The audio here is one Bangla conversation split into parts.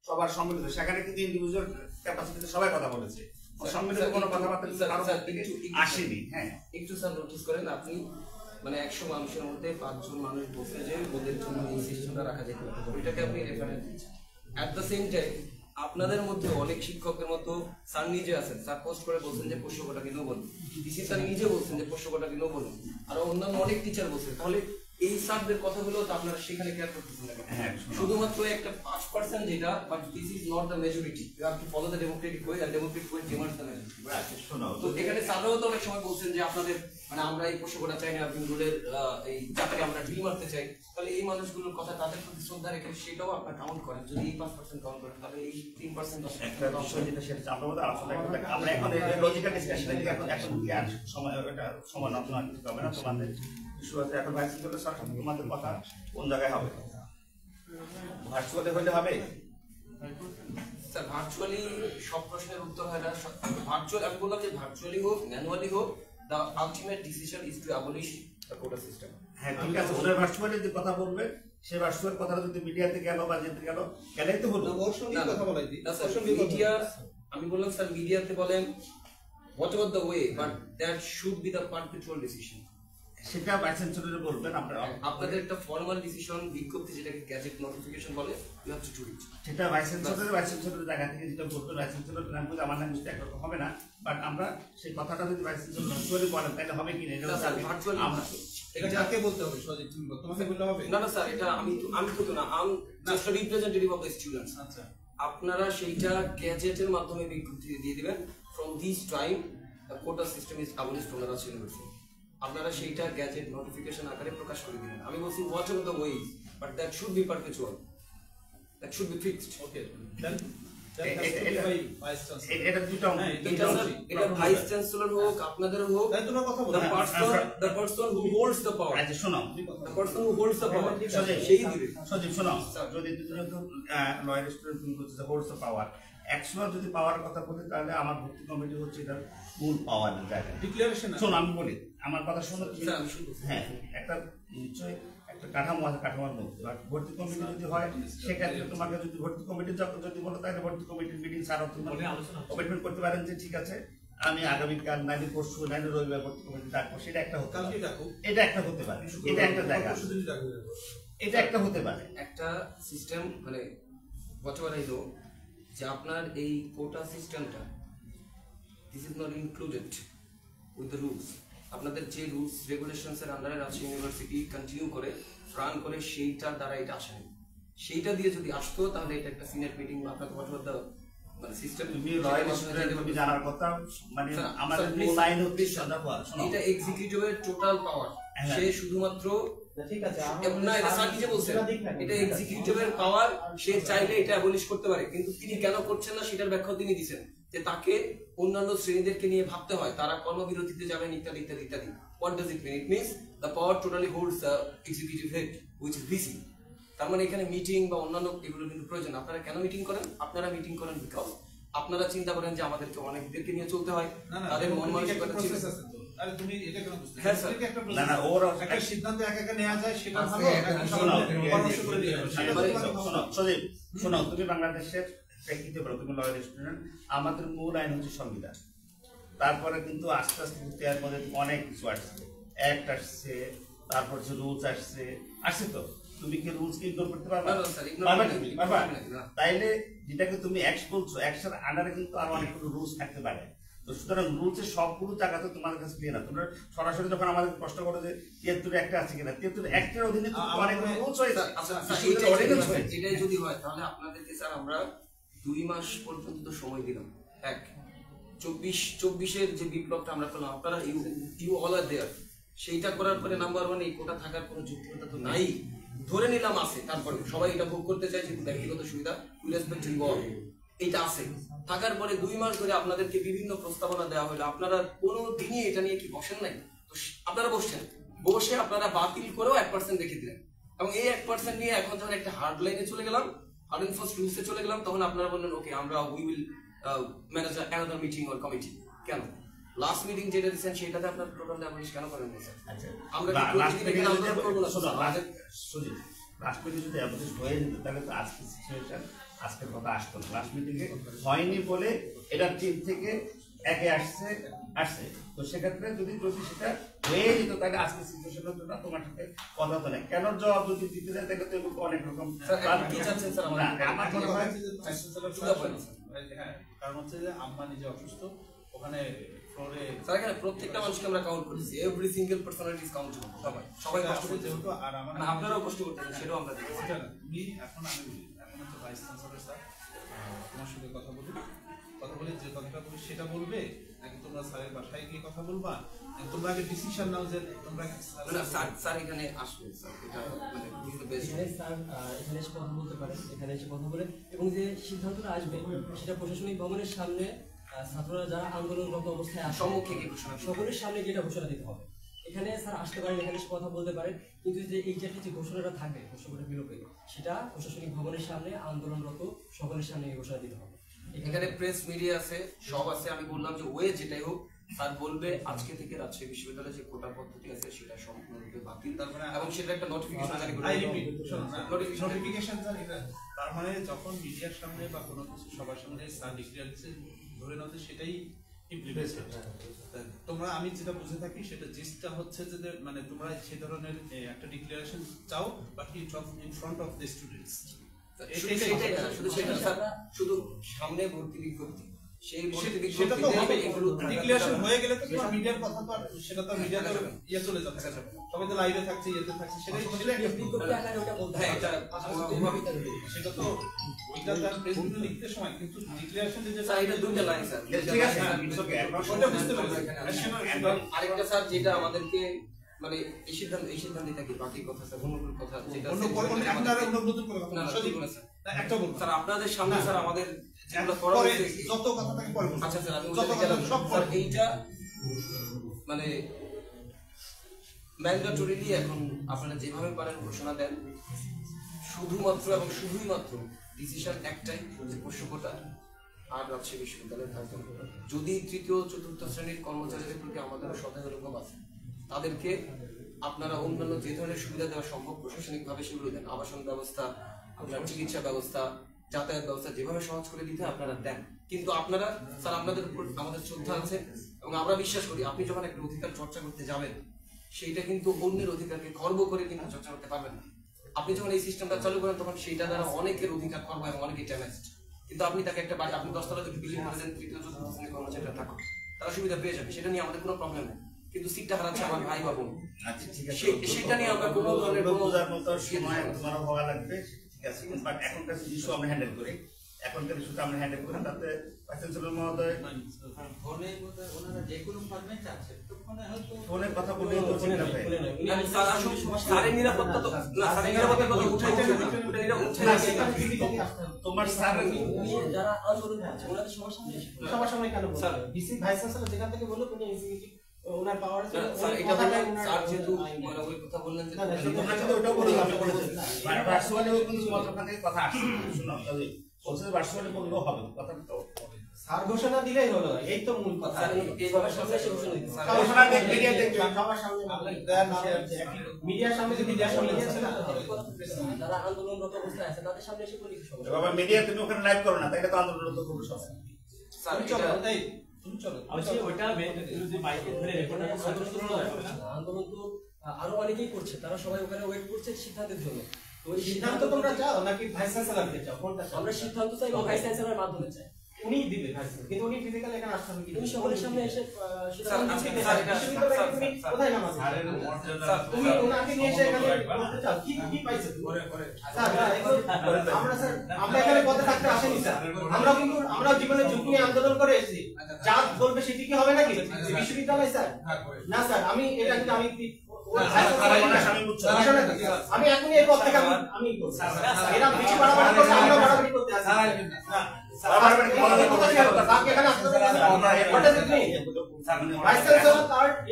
সবার সম্মিলিত, সেখানে কিন্তু ইন্ডিভিজুয়াল ক্যাপাসিটিতে সবাই কথা বলেছে, সম্মিলিত কোনো কথাবার্তা আসেনি। হ্যাঁ একটু স্যার নোটিস করেন, আপনি মানে 100 মানুষের মধ্যে 5 জন মানুষ বলছে যে ওদের জন্য এই সিস্টেমটা রাখা যেতে পারে, ওইটাকে আপনি রেফারেন্স দিচ্ছেন। অ্যাট দ্য সেম টাইম আপনাদের মধ্যে অনেক শিক্ষকের মতো স্যার নিজে আছেন, স্যার পোস্ট করে বলছেন যে পোষ্যকটা কিনেও বলুন, ডিসি স্যার নিজে বলছেন যে পোষ্যকটা কিনেও বলুন, আর অন্যান্য অনেক টিচার বলছেন। তাহলে এই স্যারদের কথাগুলো তো আপনারা সেখানে কেয়ার করতেছেন না, শুধুমাত্র একটা 5% যেটা, but this is not the majority, you have to follow the democratic way, আর democratic way demands the majority. তো এখানে স্যাররাও তো অনেক সময় বলছেন যে আপনাদের মানে আমরা এই পোষ্যকটা চাই না, আপনি রুলের এই চাকরি আমরা ডিল মারতে চাই। তাহলে এই মানুষগুলোর কথা তাদের প্রতি শ্রদ্ধা রেখে সেটাও আপনারা কাউন্ট করেন, যদি এই 5% কাউন্ট করেন তাহলে এই 3% একটা বিষয় যেটা সেটা আমরা বলতে আলোচনা করতে, আমরা এখন এই লজিক্যাল ডিসকাশনে এখন কি আর সময় এটা সময় নষ্ট না করতে হবে না। তোমাদের ইস্যু আছে এখন ভার্চুয়ালি, সরকার তোমাদের কথা কোন জায়গায় হবে, ভার্চুয়ালি হলে হবে স্যার? ভার্চুয়ালি সব প্রশ্নের উত্তর হয় না, ভার্চুয়াল আমি বললাম যে ভার্চুয়ালি হোক ম্যানুয়ালি হোক, the ultimate decision is to abolish the quota system. হ্যাঁ ঠিক আছে, ওদের ভার্চুয়ালি যে কথা বলবে সে ভার্চুয়াল কথাটা যদি মিডিয়াতে গেল বা যেতে গেল গেলেই তো হলো। কথা বলাই দিই মিডিয়া, আমি বললাম স্যার মিডিয়াতে বলেন whatever the way, but that should be the perpetual decision. সেটা ভাইস চ্যান্সেলর বলবেন, আপনাদের একটা ফর্মাল ডিসিশন বিজ্ঞপ্তি যেটাকে গ্যাজেট নোটিফিকেশন বলে, you have to do it. সেটা ভাইস চ্যান্সেলরের জায়গা থেকে যেটা বলবেন, ভাইস চ্যান্সেলর ল্যাঙ্গুয়েজ আমার ল্যাঙ্গুয়েজটা একরকম হবে না, বাট আমরা সেই কথাটা যদি ভাইস চ্যান্সেলর ভার্চুয়ালি বলেন তাহলে হবে কি না, এটা ভার্চুয়ালি আমরা এটা কাকে বলতে হবে? সজিত তুমি তোমাকে বললে হবে না? না স্যার, এটা আমি তো না, I'm just representative of the students. আচ্ছা, আপনারা সেইটা গ্যাজেটের মাধ্যমে বিজ্ঞপ্তি দিয়ে দিবেন, from this time the quota system is abolished from the university. আপনারা সেইটা গ্যাজেট নোটিফিকেশন আকারে প্রকাশ করে দিবেন। আমি বলছি whatever the ways, but that should be perpetual, that should be fixed. Okay, then এটা দুটো এটা ভাইস চ্যান্সেলর হোক আপনাদের হোক, তোমরা কথা বলো, the person who holds the power, আচ্ছা শোনো, the person who holds the power সেই দিবে। সজীব শোনো, যদি লয়ার স্টুডেন্ট তুমি বলছো যে হোল্ডস দ্য পাওয়ার, অ্যাকচুয়াল যদি পাওয়ার কথা বলি তাহলে আমার ভর্তি কমিটি হচ্ছে এটা মূল পাওয়ার জায়গা ডিক্লারেশন। শোনো আমি বলি, আমার কথা শোনো তুমি। হ্যাঁ একটা নিশ্চয়ই একটা কাঠামো আছে, কাঠামোর মধ্যে ভর্তি কমিটি যদি হয় সেক্ষেত্রে তোমাকে যদি ভর্তি কমিটি যদি বলো তাহলে ভর্তি কমিটির মিটিং ছাড়াও তুমি কমিটমেন্ট করতে পারেন যে ঠিক আছে আমি আগামীকাল নাইলে পরশু নাইলে রবিবার ভর্তি কমিটি ডাকবো, সেটা একটা হতে পারে, এটা একটা হতে পারে, এটা একটা জায়গা, এটা একটা হতে পারে একটা সিস্টেম। মানে হোয়াটএভার আই নো যে আপনার এই কোটা সিস্টেমটা this is not included with the rules. আপনাদের যে রুলস রেগুলেশনস এর আন্ডারে আছে ইউনিভার্সিটি কন্টিনিউ করে রান করে, সেইটার দ্বারা এটা আসেনি। সেইটা দিয়ে যদি আসতো তাহলে এটা একটা সিনিয়র মিটিং বা আপনাকে হোয়াটএভার দ্য মানে সিস্টেম তুমি লয়ার স্টুডেন্ট তুমি জানার কথা, মানে আমাদের লাইন হচ্ছে এটা এক্সিকিউটিভের টোটাল পাওয়ার, সে শুধুমাত্র ঠিক আছে না, এটা স্যার নিজে বলছেন এটা এক্সিকিউটিভের পাওয়ার, সে চাইলে এটা অ্যাবলিশ করতে পারে, কিন্তু তিনি কেন করছেন না সেটার ব্যাখ্যা তিনি দিয়েছেন যে তাকে অন্যান্য শ্রেণীদেরকে নিয়ে ভাবতে হয়, তারা কর্মবিরতিতে যাবেন ইত্যাদি ইত্যাদি ইত্যাদি। What does it mean? It means the power totally holds the executive head which is VC. তার মানে এখানে মিটিং বা অন্যান্য এগুলো কিন্তু প্রয়োজন। আপনারা কেন মিটিং করেন? আপনারা মিটিং করেন বিকজ আপনারা চিন্তা করেন যে আমাদেরকে অনেকদেরকে নিয়ে চলতে হয়, তাদের মন মানসিকতা ঠিক আছে। আরে তুমি এটা কেন বুঝতে? হ্যাঁ স্যার, না না ওর একটা সিদ্ধান্ত একা নেওয়া যায় সেটা ভালো, পরামর্শ করে দিয়ে সজীব শোনো, তুমি বাংলাদেশের প্রেক্ষিতে বলো, তুমি লয়ার স্টুডেন্ট, আমাদের মূল আইন হচ্ছে সংবিধান। তারপরে কিন্তু আস্তে আস্তে এর মধ্যে অনেক কিছু আসছে, অ্যাক্ট আসছে, তারপর যে রুলস আসছে তো তুমি কি রুলস কি ইগনোর করতে পারবা? তাইলে যেটাকে তুমি অ্যাক্ট বলছো, অ্যাক্টের আন্ডারে কিন্তু আরো অনেকগুলো রুলস থাকতে পারে। তো সুতরাং রুলসের সবগুলো জায়গা তো তোমার কাছে পেয়ে না। তোমরা সরাসরি যখন আমাদের প্রশ্ন করো যে 73 একটা আছে কিনা, 73 অ্যাক্টের অধীনে অনেকগুলো রুলস হয়েছে। এটাই যদি হয় তাহলে আপনাদেরকে স্যার আমরা 2 মাস পর্যন্ত সময় দিলাম। 24-24-এর যে বিপ্লবটা আমরা করলাম, আপনারা ইউ অল আর দেয়ার, সেইটা করার পরে নাম্বার 1 এই কোটা থাকার কোনো যুক্তিকতা তো নাই, ধরে নিলাম আছে, তারপরে সবাই এটা ভোগ করতে চাই যেহেতু ব্যক্তিগত সুবিধা, উই রেসপেক্ট ইউ অল, এটা আছে। থাকার পরে 2 মাস ধরে আপনাদেরকে বিভিন্ন প্রস্তাবনা দেওয়া হলো, আপনারা কোনো দিনই এটা নিয়ে কি বসেন নাই? তো আপনারা বসে আপনারা বাতিল করেও 1% রেখে দিলেন, এবং এই 1% নিয়ে এখন যখন একটা হার্ড লাইনে চলে গেলাম, হার্ড এন্ড ফাস্ট রুলসে চলে গেলাম, তখন আপনারা বললেন ওকে আমরা we will manage another meeting or committee. কেন লাস্ট মিটিং যেটা দিয়েছেন সেটাতে আপনার টোটাল অ্যাবলিশ কেন করেন না স্যার? আমরা লাস্ট মিটিং যদি অ্যাপ্রোচ হয়ে যেত তাহলে তো আজকের সিচুয়েশন আজকের কথা আসতো না। লাস্ট মিটিংয়ে হয়নি বলে এটার টিম থেকে একে আসছে তো সেক্ষেত্রে যদি সেটা হয়ে যেত তাহলে আজকের সিচুয়েশন হতো না, তোমার সাথে কথা হতো না। কেন জবাব যদি দিতে যায় তাহলে তো এগুলো অনেক রকম আমার মনে হয় কারণ হচ্ছে যে আম্মা নিজে অসুস্থ, ওখানে ফ্লোরে স্যার এখানে প্রত্যেকটা মানুষকে আমরা কাউন্ট করেছি, every single personality is countable. সবাই কষ্ট করতে যেহেতু আর আমার আপনারাও কষ্ট করতেন, সেটাও আমরা দেখি। তুমি এখন হচ্ছে ভাইস চ্যান্সেলর স্যার, তোমার সঙ্গে কথা বলে যে কথাটা বলি সেটা বলবে, নাকি তোমরা স্যারের বাসায় গিয়ে কথা বলবা, তোমরা আগে ডিসিশন নাও যে তোমরা স্যার এখানে আসবে, স্যার এটা মানে স্যার এখানে এসে কথা বলতে পারেন, এখানে এসে কথা বলে এবং যে সিদ্ধান্তটা আসবে সেটা প্রশাসনিক ভবনের সামনে ছাত্ররা যারা আন্দোলনরত অবস্থায় আছে সম্মুখে কি ঘোষণা সকলের সামনে যেটা ঘোষণা দিতে হবে। এখানে স্যার আসতে পারেন, এখানে এসে কথা বলতে পারেন, কিন্তু যে এই যে ঘোষণাটা থাকবে ঘোষণাটা বিলোপে, সেটা প্রশাসনিক ভবনের সামনে আন্দোলনরত সকলের সামনে ঘোষণা দিতে হবে। এখানে প্রেস মিডিয়া আছে, সব আছে। আমি বললাম যে ওয়ে যেটাই হোক স্যার বলবে আজকে থেকে রাজশাহী বিশ্ববিদ্যালয়ে যে কোটা পদ্ধতি আছে সেটা সম্পূর্ণরূপে বাতিল, তারপরে এবং সেটা একটা নোটিফিকেশন জারি করবে। নোটিফিকেশন জারি করে, তার মানে যখন মিডিয়ার সামনে বা কোনো কিছু সবার সামনে স্যার ডিক্লেয়ার দিচ্ছে, ধরে নাও যে সেটাই ইমপ্লিমেন্ট। তোমরা আমি যেটা বুঝে থাকি সেটা জিসটা হচ্ছে যে মানে তোমরা সেই ধরনের একটা ডিক্লারেশন চাও, but in front of the students. শুধু সামনে ভর্তি বিজ্ঞপ্তি, সেই সেটা তো হবে, ডিক্লারেশন হয়ে গেলে তো মিডিয়ার কথা তো সেটা তো মিডিয়াতে ইয়ে চলে যাচ্ছে, তবে তো লাইভে থাকছে, ইয়েতে থাকছে, সেটাই সেটা তো ওইটা তার প্রেসিডেন্ট লিখতে সময়, কিন্তু ডিক্লারেশন যে এটা দুইটা লাইন স্যার, ঠিক আছে ওটা বুঝতে পারছি। আরেকটা স্যার যেটা আমাদেরকে মানে এই সিদ্ধান্ত থাকি, বাকি কথা স্যার অন্য কথা যেটা একটা বলুন স্যার আপনাদের সামনে স্যার আমাদের যত কথা থাকে পরে বলুন। আচ্ছা স্যার আমি সব স্যার এইটা মানে ম্যান্ডেটরিলি এখন আপনারা যেভাবে পারেন ঘোষণা দেন, শুধুমাত্র এবং শুধুই মাত্র ডিসিশন একটাই যে পোষ্যকোটা আর রাজশাহী বিশ্ববিদ্যালয়ে থাকবে। যদি তৃতীয় চতুর্থ শ্রেণীর কর্মচারীদের প্রতি আমাদের সদয় অনুভব আছে, তাদেরকে আপনারা অন্যান্য যে ধরনের সুবিধা দেওয়া সম্ভব প্রশাসনিকভাবে সেগুলো দেন। আবাসন ব্যবস্থা, আপনার চিকিৎসা ব্যবস্থা, যাতায়াত ব্যবস্থা যেভাবে সহজ করে দিতে আপনারা দেন। কিন্তু আপনারা স্যার আপনাদের উপর আমাদের শ্রদ্ধা আছে এবং আমরা বিশ্বাস করি আপনি যখন একটা অধিকার চর্চা করতে যাবেন, সেইটা কিন্তু অন্যের অধিকারকে খর্ব করে কিন্তু চর্চা করতে পারবেন না। আপনি যখন এই সিস্টেমটা চালু করেন তখন সেইটা দ্বারা অনেকের অধিকার খর্ব এবং অনেকে ড্যামেজড। কিন্তু আপনি তাকে একটা বাড়ি, আপনি 10 তলা যদি বিল্ডিং করে দেন, তৃতীয় চতুর্থ শ্রেণীর কর্মচারীরা থাকুক, তারা সুবিধা পেয়ে যাবে, সেটা নিয়ে আমাদের কোনো প্রবলেম নেই। কিন্তু সিটটা হারাচ্ছে আমার ভাই বা বোন, সেটা নিয়ে আমরা কোনো ধরনের বোঝার মতো সময় তোমারও হওয়া লাগবে, ঠিক আছে। বাট এখনকার ইস্যু আমরা হ্যান্ডেল করি, এখনকার ইস্যুটা আমরা হ্যান্ডেল করি, তাতে চ্যান্সেলর মহোদয় ফোনে কথা বলে তো ঠিক আছে। স্যারের নিরাপত্তা তো না, স্যারের নিরাপত্তা কথা উঠাইতে না, তোমার স্যার যারা আন্দোলন করছে ওনাদের সবার সামনে কেন স্যার ডিসি ভাইস চ্যান্সেলর যেখান থেকে বললো তুমি এক্সিকিউটিভ ওনার পাওয়ার স্যার এটা বললেন, স্যার যেহেতু মানে ওই কথা বললেন যে তোমরা কিন্তু ওটা বলে আমি বলেছি ভার্চুয়ালিও কিন্তু তোমার থেকে কথা আসছে, শুনো বলছে ভার্চুয়ালি বললেও হবে, কথা তো স্যার ঘোষণা দিলেই হলো, এই তো মূল কথা। এইভাবে সামনে এসে ঘোষণা দিতে ঘোষণা দেখ মিডিয়া দেখবে সবার সামনে মিডিয়ার সামনে যদি মিডিয়ার সামনে দিয়েছে না, যারা আন্দোলনরত অবস্থায় আছে তাদের সামনে এসে বলি সমস্যা। বাবা মিডিয়া তুমি ওখানে লাইভ করো না, তাইলে তো আন্দোলন তো খুব সহজ। স্যার আন্দোলন তো আরো অনেকেই করছে, তারা সবাই ওখানে ওয়েট করছে সিদ্ধান্তের জন্য। সিদ্ধান্ত তোমরা চাও নাকি ভাইস চ্যান্সেলরকে চাও, কোনটা? আমরা সিদ্ধান্ত চাই এবং ভাইস চ্যান্সেলরের মাধ্যমে চাই। উনি দিবে ভাইস, কিন্তু উনি ফিজিক্যালি এখানে আসতে হবে কি? তুমি সকলের সামনে এসে কোথায় নামাজ? তুমি ওনাকে নিয়ে এসে এখানে বলতে চাও কি কি পাইছে? স্যার আমরা স্যার আমরা এখানে পথে থাকতে আসেনি স্যার, আমরা জীবনে ঝুঁকি নিয়ে আন্দোলন করে এসেছি। যা বলবে সেটি কি হবে নাকি বিশ্ববিদ্যালয়? স্যার না স্যার, আমি এটা কিন্তু আমি এখনই এই পথ থেকে আমি এরা বেশি বাড়াবাড়ি করছে, আমরা বাড়াবাড়ি করতে আসি।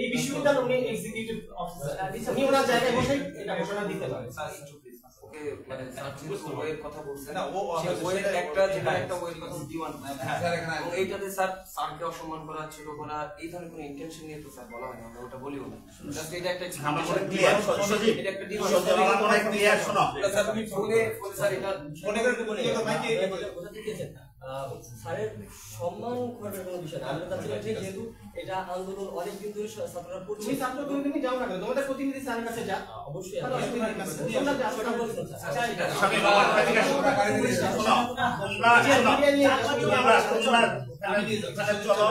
এই বিশ্ববিদ্যালয় উনি এক্সিকিউটিভ অফিসার, উনি ওনার জায়গায় বসে এটা ঘোষণা দিতে পারেন। ওকে মানে স্যার যেহেতু ওয়ের কথা বলছেন না, ও সেই ওয়ের একটা যেটা একটা ওয়ের কথা ডিমান্ড এবং এইটাতে স্যারকে অসম্মান করা ছোট করা এই ধরনের কোনো ইন্টেনশন নিয়ে তো স্যার বলা হয় না, আমরা ওটা বলিও না। জাস্ট এটা একটা আমার মনে ক্লিয়ার সজীব এটা একটা ডিমান্ড আমার মনে ক্লিয়ার শোনো স্যার তুমি ফোনে স্যার এটা মনে করে বলে স্যারের সম্মান করার কোনো বিষয় না। আমরা চাচ্ছিলাম যে যেহেতু এটা আন্দোলন অনেক দিন ধরে ছাত্ররা করছে, তুমি ছাত্র তুমি যাও না কেন, তোমাদের প্রতিনিধি স্যারের কাছে যা, অবশ্যই তাহলে অসুবিধা নেই। তোমরা যাও, সেটা বলছেন স্যার। আচ্ছা, স্বামী বাবার কাছে শোনো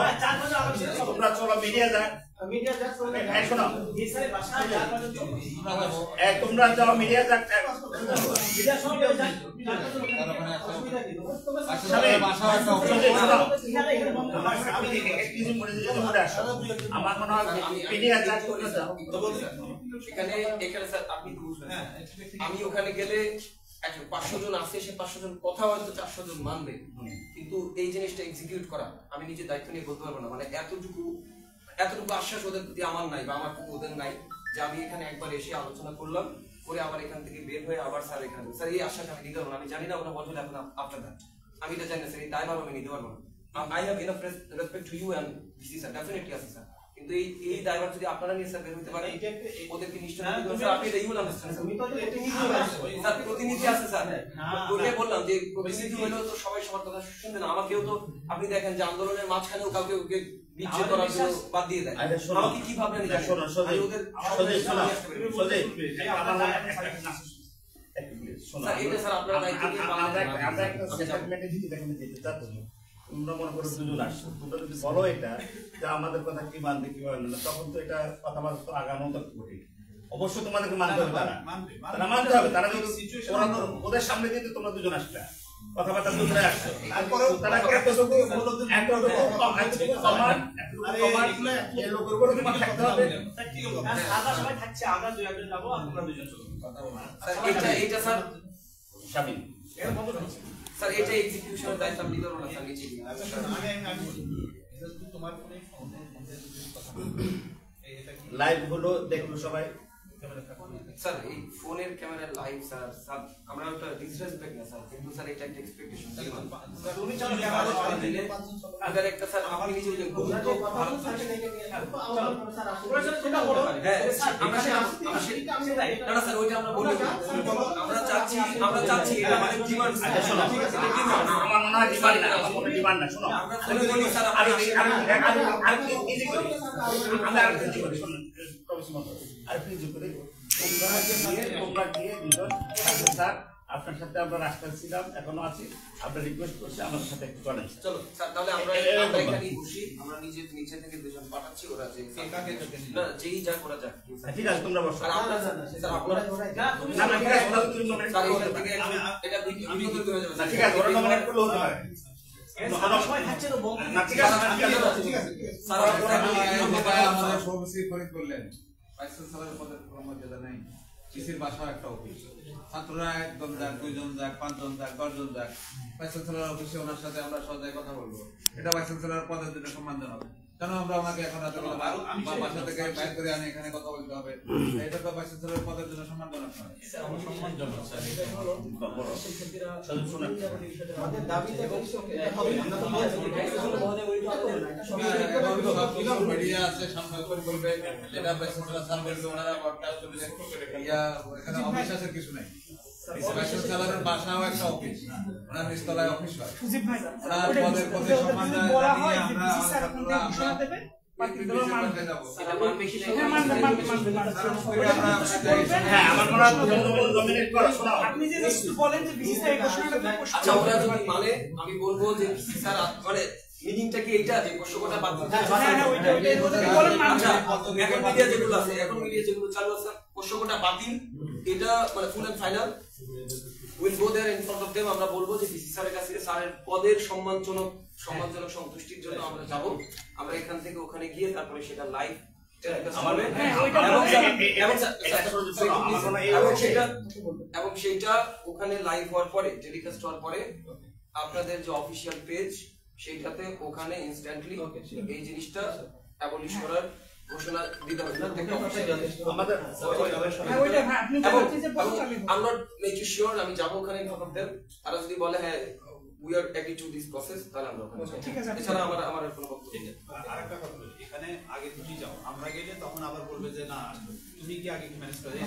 তোমরা চলো মিডিয়া যাক মিডিয়া যা শোনো তোমরা যাও মিডিয়া যাক মিডিয়া সব যায়, অসুবিধা কি? আমার মনে হয় মিডিয়া যাক এখানে স্যার আপনি হ্যাঁ আমি ওখানে গেলে 500 জন আছে, সে 500 জন কথা হয়তো 400 জন মানবে, কিন্তু এই জিনিসটা এক্সিকিউট করা আমি নিজে দায়িত্ব নিয়ে বলতে পারবো না। মানে এতটুকু আশ্বাস ওদের প্রতি আমার নাই বা আমার প্রতি ওদের নাই যে আমি এখানে একবার এসে আলোচনা করলাম করে আবার এখান থেকে বের হয়ে আবার স্যার এখানে স্যার এই আশ্বাস আমি দিতে পারবো না। আমি জানি না ওরা বলবে এখন আপনার দ্যাট, আমি এটা জানি না স্যার, এই দায়ভার আমি নিতে পারবো না। I have enough respect to you and this sir, definitely আছে স্যার, কিন্তু এই দায়ভার যদি আপনারা নিয়ে স্যার বের হতে পারে ওদেরকে নিশ্চয় আপনি এটা ইউল আন্ডারস্ট্যান্ড তুমি তো প্রতিনিধি স্যার প্রতিনিধি আছে স্যার, ওটাই বললাম যে প্রতিনিধি হলেও তো সবাই সবার কথা শুনবে না। আমাকেও তো আপনি দেখেন যে আন্দোলনের মাঝখানেও কাউকে ওকে বিচ্ছেদ করার জন্য বাদ দিয়ে দেয়, আমাকে কি ভাবলেন শোনো আমি ওদের স্যার এটা স্যার আপনারা দায়িত্ব নিয়ে তোমরা মনে করো দুজন আসছো, তোমরা যদি বলো এটা যে আমাদের কথা কি মানবে কি মানবে না, তখন তো এটা কথাবার্তা তো আগানো তো কঠিন। অবশ্যই তোমাদেরকে মানতে হবে, তারা মানতে হবে। তারা যদি ওদের সামনে দিয়ে তোমরা দুজন আসবে কথাবার্তা দুজনে আসছো, তারা এইটা স্যার স্বামী স্যার এটা এক্সিকিউশনের দায়িত্ব আমি নিতে পারবো না স্যার নিচে তোমার ফোনে কথা লাইভ হলো দেখলো সবাই স্যার এই ফোনের ক্যামেরা লাইভ স্যার আমরা ওটা ডিসরেসপেক্ট না স্যার, কিন্তু স্যার এটা একটা এক্সপেকটেশন তুমি চলো ক্যামেরা দিলে আগে একটা স্যার আপনি নিজে যে গুরুত্ব ভালো স্যারকে ডেকে নিয়ে আসবো, স্যার আসলে সেটা বলো। হ্যাঁ আমরা না স্যার ওইটা আমরা বলি আমরা চাচ্ছি এটা আমাদের ডিমান্ড। আচ্ছা শোনো, আমার মনে হয় ডিমান্ড না, আমার কোনো ডিমান্ড না। শোনো আমরা ফোনে বলি স্যার আমি আরেকটু করি শোনো আরেকটু করে তোমরা গিয়ে দুজন স্যার আপনার সাথে আমরা রাস্তায় ছিলাম, এখনো আছি, আপনার রিকোয়েস্ট করছি আমাদের সাথে একটু চলেন। চলো স্যার তাহলে আমরা এখানেই বসি, আমরা নিচে থেকে দুজন পাঠাচ্ছি, ওরা যে না যেই যাক ওরা যাক ঠিক আছে তোমরা বসো। আর আপনারা স্যার আপনারা না না ঠিক আছে ওরা তুমি nominate স্যার করো। এখান থেকে এটা বিজ্ঞপ্তি হয়ে যাবে না ঠিক আছে ওরা nominate করলে হতে পারে। সময় থাকছে তো বল না ঠিক আছে ঠিক আছে স্যার আমাদের সবসি খরিদ করলেন পাইসেল স্যারের পদের কোনো মর্যাদা নাই, পিসির বাসা একটা অফিস, ছাত্ররা একদম যাক, 2 জন যাক, 5 জন যাক, 10 জন যাক, পাইসেল স্যারের অফিসে ওনার সাথে আমরা সদাই কথা বলবো, এটা পাইসেল স্যারের পদের জন্য সম্মানজনক। কেন আমরা ওনাকে এখন রাতে বাসা থেকে বাইর করে আনি এখানে কথা বলতে হবে, এটা তো পাইসেল স্যারের পদের জন্য সম্মানজনক নয়। আমাদের দাবি যে হবে আমরা তো মিডিয়া আছে সামনে করে বলবে এটা পাইসেল স্যার বলবে, ওনারা ব্রডকাস্ট করবে, এখানে অফিস আছে কিছু নাই। পাইসেল স্যারের বাসাও একটা অফিস, ওনার নিচতলায় অফিস হয়। পদের পদে সম্মান জানিয়ে আমরা হ্যাঁ আমার মনে হয় nominate করো। শোনো আপনি যে বলেন যে বিসিসি এই ঘোষণাটা আচ্ছা ওরা যদি মানে আমি বলবো যে স্যার মানে মিটিংটা কি এইটা যে প্রশ্নটা বাদ দিতে এখন মিডিয়া যেগুলো আছে, এখন মিডিয়া যেগুলো চালু আছে প্রশ্নটা বাতিল, এটা মানে full and final will go there in front of them. আমরা বলবো যে ডিসি স্যারের কাছে স্যারের পদের সম্মানজনক সন্তুষ্টির জন্য আমরা যাব, আমরা এখান থেকে ওখানে গিয়ে তারপরে সেটা লাইভ এবং সেটা ওখানে লাইভ হওয়ার পরে টেলিকাস্ট হওয়ার পরে আপনাদের যে অফিসিয়াল পেজ সেইটাতে ওখানে ইনস্ট্যান্টলি এই জিনিসটা অ্যাবলিশ করার ঘোষণা দিতে হবে প্রত্যেকটা অফিসে আমাদের I'm not making sure আমি যাবো ওখানে খবরদের আর যদি বলে হ্যাঁ we are agree to this process তাহলে আমরা ওখানে ঠিক আছে এছাড়া আমার কোনো বক্তব্য নেই। আরেকটা কথা বলি, এখানে আগে তুমি যাও, আমরা গেলে তখন আবার বলবে যে না তুমি কি আগে ম্যানেজ করে